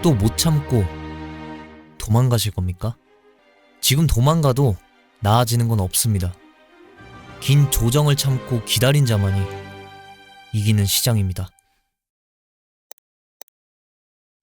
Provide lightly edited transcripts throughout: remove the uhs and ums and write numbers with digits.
또 못 참고 도망가실 겁니까? 지금 도망가도 나아지는 건 없습니다. 긴 조정을 참고 기다린 자만이 이기는 시장입니다.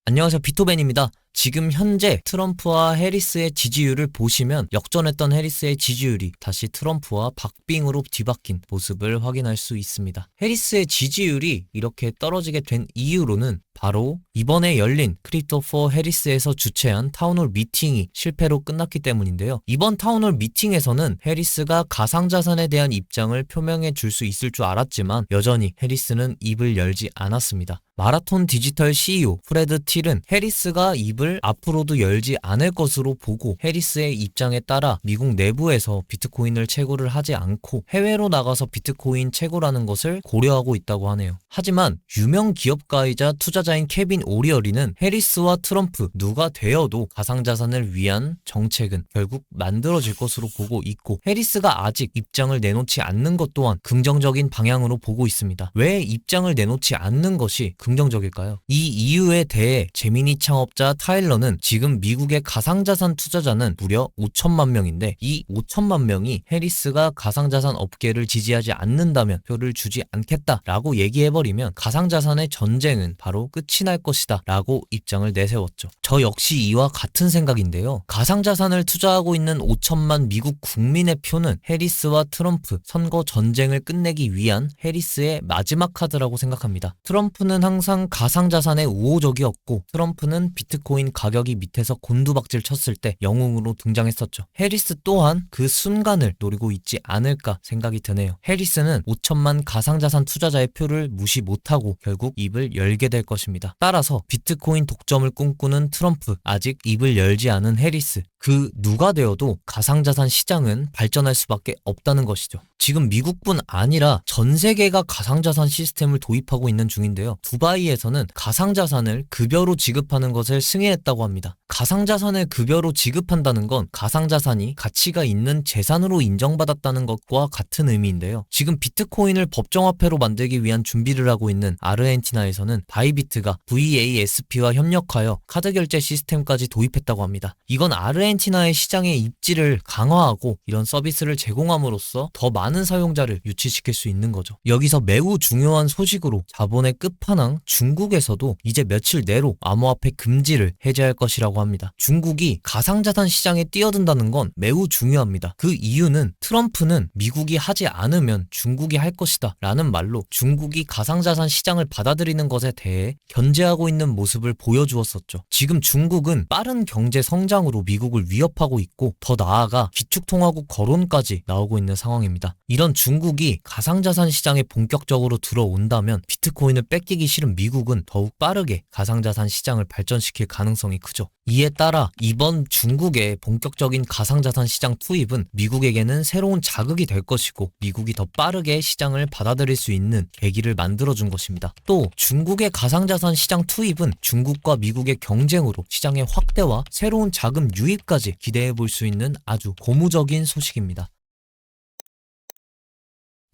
안녕하세요, 비토벤입니다. 지금 현재 트럼프와 해리스의 지지율을 보시면 역전했던 해리스의 지지율이 다시 트럼프와 박빙으로 뒤바뀐 모습을 확인할 수 있습니다. 해리스의 지지율이 이렇게 떨어지게 된 이유로는 바로 이번에 열린 크리스토퍼 해리스에서 주최한 타운홀 미팅이 실패로 끝났기 때문인데요. 이번 타운홀 미팅에서는 해리스가 가상자산에 대한 입장을 표명해 줄 수 있을 줄 알았지만 여전히 해리스는 입을 열지 않았습니다. 마라톤 디지털 CEO 프레드 틸은 해리스가 입을 앞으로도 열지 않을 것으로 보고 해리스의 입장에 따라 미국 내부에서 비트코인을 채굴을 하지 않고 해외로 나가서 비트코인 채굴하는 것을 고려하고 있다고 하네요. 하지만 유명 기업가이자 투자자인 케빈 오리어리는 해리스와 트럼프 누가 되어도 가상자산을 위한 정책은 결국 만들어질 것으로 보고 있고 해리스가 아직 입장을 내놓지 않는 것 또한 긍정적인 방향으로 보고 있습니다. 왜 입장을 내놓지 않는 것이 긍정적일까요? 이 이유에 대해 제미니 창업자 타일러는 지금 미국의 가상자산 투자자는 무려 5천만 명인데 이 5천만 명이 해리스가 가상자산 업계를 지지하지 않는다면 표를 주지 않겠다라고 얘기해버리면 가상자산의 전쟁은 바로 끝이 날 것이다 라고 입장을 내세웠죠. 저 역시 이와 같은 생각인데요. 가상자산을 투자하고 있는 5천만 미국 국민의 표는 해리스와 트럼프 선거 전쟁을 끝내기 위한 해리스의 마지막 카드라고 생각합니다. 트럼프는 항상 가상자산에 우호적이었고 트럼프는 비트코인 가격이 밑에서 곤두박질 쳤을 때 영웅으로 등장했었죠. 해리스 또한 그 순간을 노리고 있지 않을까 생각이 드네요. 해리스는 5천만 가상자산 투자자의 표를 무시 못하고 결국 입을 열게 될 것입니다. 따라서 비트코인 독점을 꿈꾸는 트럼프, 아직 입을 열지 않은 해리스, 그 누가 되어도 가상자산 시장은 발전할 수밖에 없다는 것이죠. 지금 미국뿐 아니라 전 세계가 가상자산 시스템을 도입하고 있는 중인데요. 두바이에서는 가상자산을 급여로 지급하는 것을 승인했다고 합니다. 가상자산을 급여로 지급한다는 건 가상자산이 가치가 있는 재산으로 인정받았다는 것과 같은 의미인데요. 지금 비트코인을 법정화폐로 만들기 위한 준비를 하고 있는 아르헨티나에서는 바이비트가 VASP와 협력하여 카드 결제 시스템까지 도입했다고 합니다. 이건 아르헨티나의 시장의 입지를 강화하고 이런 서비스를 제공함으로써 더 많은 사용자를 유치시킬 수 있는 거죠. 여기서 매우 중요한 소식으로 자본의 끝판왕 중국에서도 이제 며칠 내로 암호화폐 금지를 해제할 것이라고 합니다. 중국이 가상자산 시장에 뛰어든다는 건 매우 중요합니다. 그 이유는 트럼프는 미국이 하지 않으면 중국이 할 것이다 라는 말로 중국이 가상자산 시장을 받아들이는 것에 대해 견제하고 있는 모습을 보여주었었죠. 지금 중국은 빠른 경제 성장으로 미국을 위협하고 있고 더 나아가 기축통화국 거론까지 나오고 있는 상황입니다. 이런 중국이 가상자산 시장에 본격적으로 들어온다면 비트코인을 뺏기기 싫은 미국은 더욱 빠르게 가상자산 시장을 발전시킬 가능성이 크죠. 이에 따라 이번 중국의 본격적인 가상자산 시장 투입은 미국에게는 새로운 자극이 될 것이고 미국이 더 빠르게 시장을 받아들일 수 있는 계기를 만들어준 것입니다. 또 중국의 가상자산 시장 투입은 중국과 미국의 경쟁으로 시장의 확대와 새로운 자금 유입까지 기대해 볼 수 있는 아주 고무적인 소식입니다.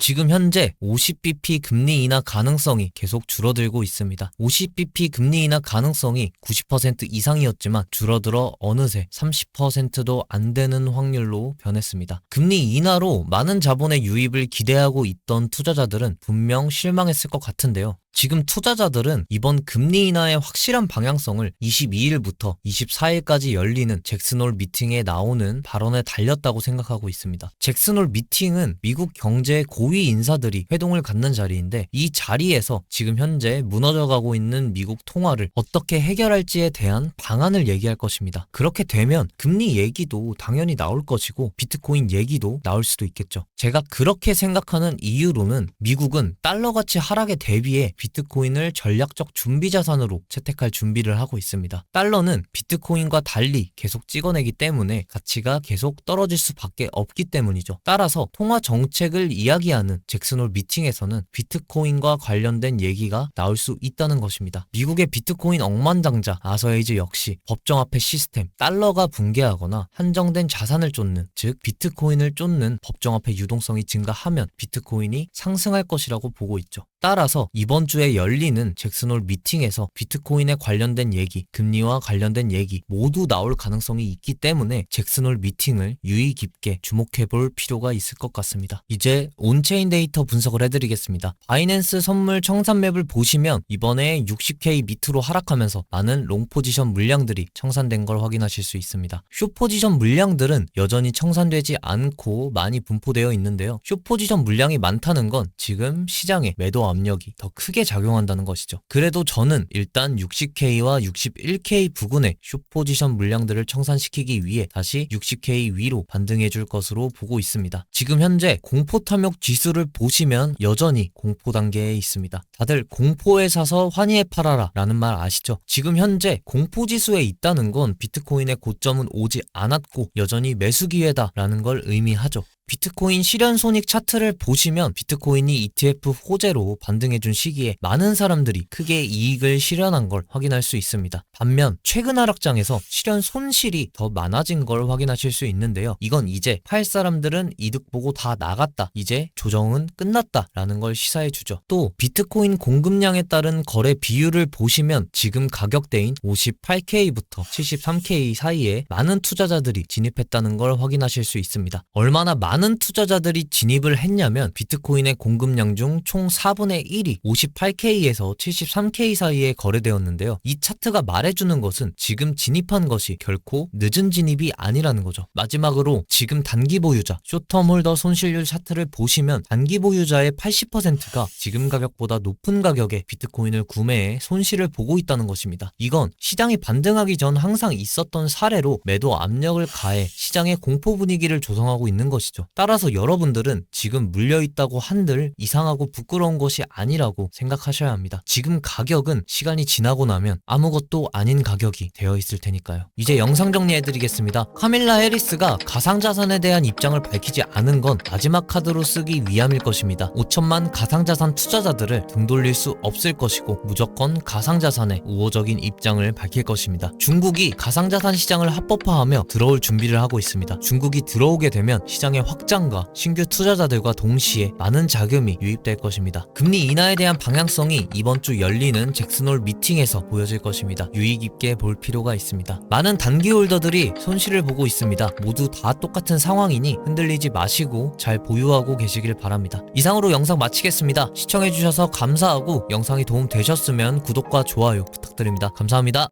지금 현재 50bp 금리 인하 가능성이 계속 줄어들고 있습니다. 50bp 금리 인하 가능성이 90% 이상이었지만 줄어들어 어느새 30%도 안 되는 확률로 변했습니다. 금리 인하로 많은 자본의 유입을 기대하고 있던 투자자들은 분명 실망했을 것 같은데요. 지금 투자자들은 이번 금리 인하의 확실한 방향성을 22일부터 24일까지 열리는 잭슨홀 미팅에 나오는 발언에 달렸다고 생각하고 있습니다. 잭슨홀 미팅은 미국 경제의 고위 인사들이 회동을 갖는 자리인데 이 자리에서 지금 현재 무너져가고 있는 미국 통화를 어떻게 해결할지에 대한 방안을 얘기할 것입니다. 그렇게 되면 금리 얘기도 당연히 나올 것이고 비트코인 얘기도 나올 수도 있겠죠. 제가 그렇게 생각하는 이유로는 미국은 달러가치 하락에 대비해 비트코인을 전략적 준비 자산으로 채택할 준비를 하고 있습니다. 달러는 비트코인과 달리 계속 찍어내기 때문에 가치가 계속 떨어질 수밖에 없기 때문이죠. 따라서 통화 정책을 이야기하는 잭슨홀 미팅에서는 비트코인과 관련된 얘기가 나올 수 있다는 것입니다. 미국의 비트코인 억만장자 아서에이즈 역시 법정화폐 시스템, 달러가 붕괴하거나 한정된 자산을 쫓는, 즉 비트코인을 쫓는 법정화폐 유동성이 증가하면 비트코인이 상승할 것이라고 보고 있죠. 따라서 이번 주 주에 열리는 잭슨홀 미팅에서 비트코인에 관련된 얘기, 금리와 관련된 얘기 모두 나올 가능성이 있기 때문에 잭슨홀 미팅을 유의 깊게 주목해볼 필요가 있을 것 같습니다. 이제 온체인 데이터 분석을 해드리겠습니다. 바이낸스 선물 청산맵을 보시면 이번에 60K 밑으로 하락하면서 많은 롱 포지션 물량들이 청산된 걸 확인하실 수 있습니다. 숏 포지션 물량들은 여전히 청산되지 않고 많이 분포되어 있는데요. 숏 포지션 물량이 많다는 건 지금 시장에 매도 압력이 더 크게 작용한다는 것이죠. 그래도 저는 일단 60K와 61K 부근의 숏 포지션 물량들을 청산시키기 위해 다시 60K 위로 반등해줄 것으로 보고 있습니다. 지금 현재 공포 탐욕 지수를 보시면 여전히 공포 단계에 있습니다. 다들 공포에 사서 환희에 팔아라 라는 말 아시죠? 지금 현재 공포 지수에 있다는 건 비트코인의 고점은 오지 않았고 여전히 매수 기회다 라는 걸 의미하죠. 비트코인 실현 손익 차트를 보시면 비트코인이 ETF 호재로 반등해준 시기에 많은 사람들이 크게 이익을 실현한 걸 확인할 수 있습니다. 반면 최근 하락장에서 실현 손실이 더 많아진 걸 확인하실 수 있는데요. 이건 이제 팔 사람들은 이득 보고 다 나갔다. 이제 조정은 끝났다 라는 걸 시사해주죠. 또 비트코인 공급량에 따른 거래 비율을 보시면 지금 가격대인 58K부터 73K 사이에 많은 투자자들이 진입했다는 걸 확인하실 수 있습니다. 얼마나 많은 투자자들이 진입을 했냐면 비트코인의 공급량 중 총 4분의 1이 58K에서 73K 사이에 거래되었는데요. 이 차트가 말해주는 것은 지금 진입한 것이 결코 늦은 진입이 아니라는 거죠. 마지막으로 지금 단기 보유자, 숏텀 홀더 손실률 차트를 보시면 단기 보유자의 80%가 지금 가격보다 높은 가격에 비트코인을 구매해 손실을 보고 있다는 것입니다. 이건 시장이 반등하기 전 항상 있었던 사례로 매도 압력을 가해 시장의 공포 분위기를 조성하고 있는 것이죠. 따라서 여러분들은 지금 물려있다고 한들 이상하고 부끄러운 것이 아니라고 생각하셔야 합니다. 지금 가격은 시간이 지나고 나면 아무것도 아닌 가격이 되어 있을 테니까요. 이제 영상 정리해드리겠습니다. 카밀라 해리스가 가상자산에 대한 입장을 밝히지 않은 건 마지막 카드로 쓰기 위함일 것입니다. 5천만 가상자산 투자자들을 등 돌릴 수 없을 것이고 무조건 가상자산에 우호적인 입장을 밝힐 것입니다. 중국이 가상자산 시장을 합법화하며 들어올 준비를 하고 있습니다. 중국이 들어오게 되면 시장의 확장과 신규 투자자들과 동시에 많은 자금이 유입될 것입니다. 금리 인하에 대한 방향성이 이번 주 열리는 잭슨홀 미팅에서 보여질 것입니다. 유의 깊게 볼 필요가 있습니다. 많은 단기 홀더들이 손실을 보고 있습니다. 모두 다 똑같은 상황이니 흔들리지 마시고 잘 보유하고 계시길 바랍니다. 이상으로 영상 마치겠습니다. 시청해주셔서 감사하고 영상이 도움되셨으면 구독과 좋아요 부탁드립니다. 감사합니다.